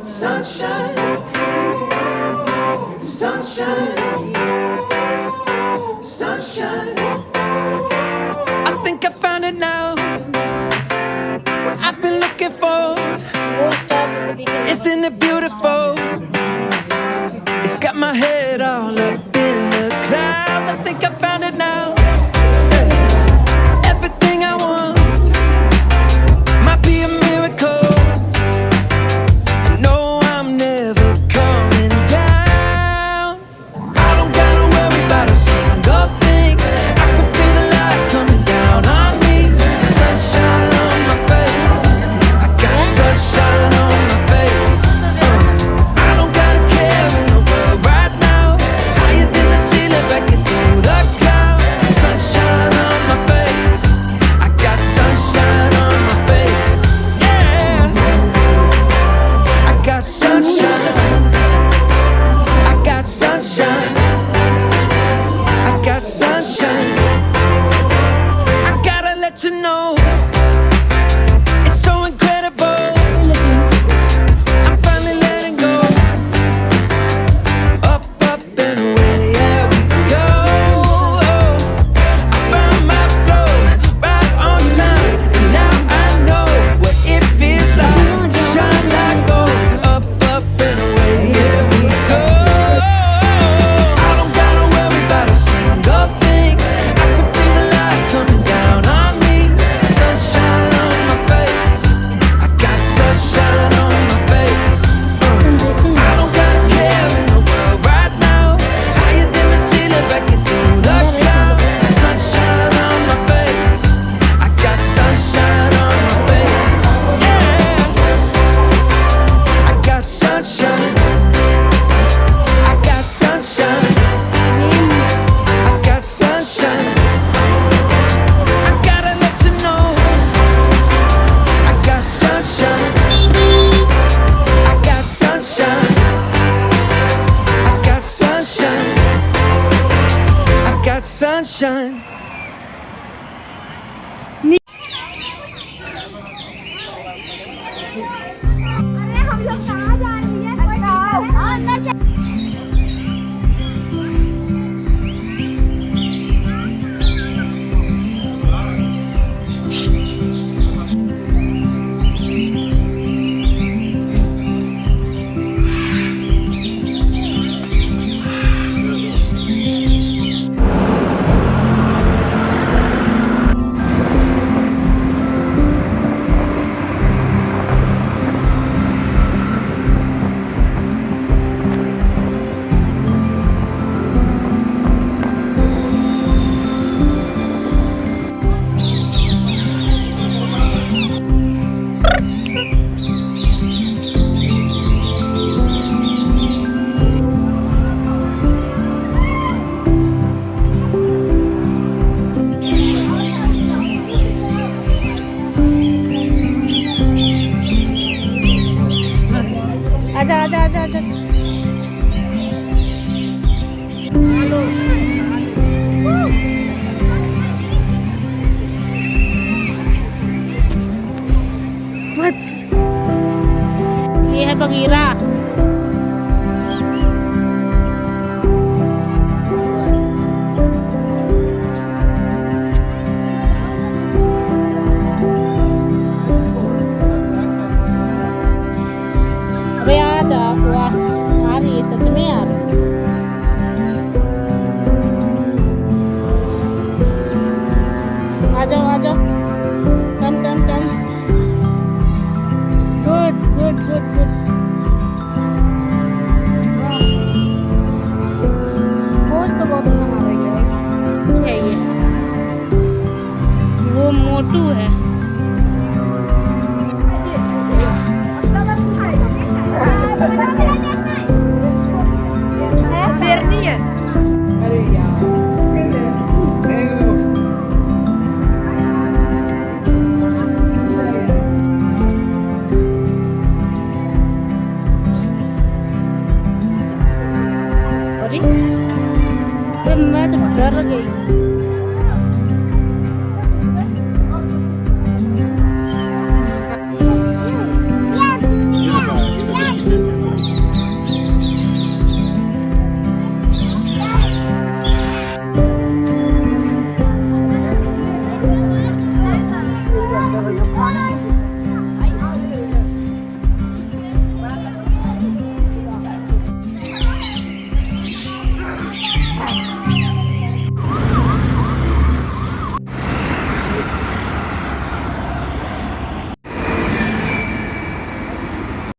Sunshine, sunshine, sunshine. I think I found it now. What I've been looking for. Isn't it beautiful? It's got my head all up in the clouds. I think I found it now. Everything I want might be a miracle. Sunshine. हम लोग कहाँ जा रही है? आजा। ये है Bagheera. अरे आजा, वाह आ रही है सच में यार। आ जाओ कम गुड पोज तो बहुत अच्छा मार रही है ये वो मोटू है। शेरनी है। अरे यार मैं तो डर गई।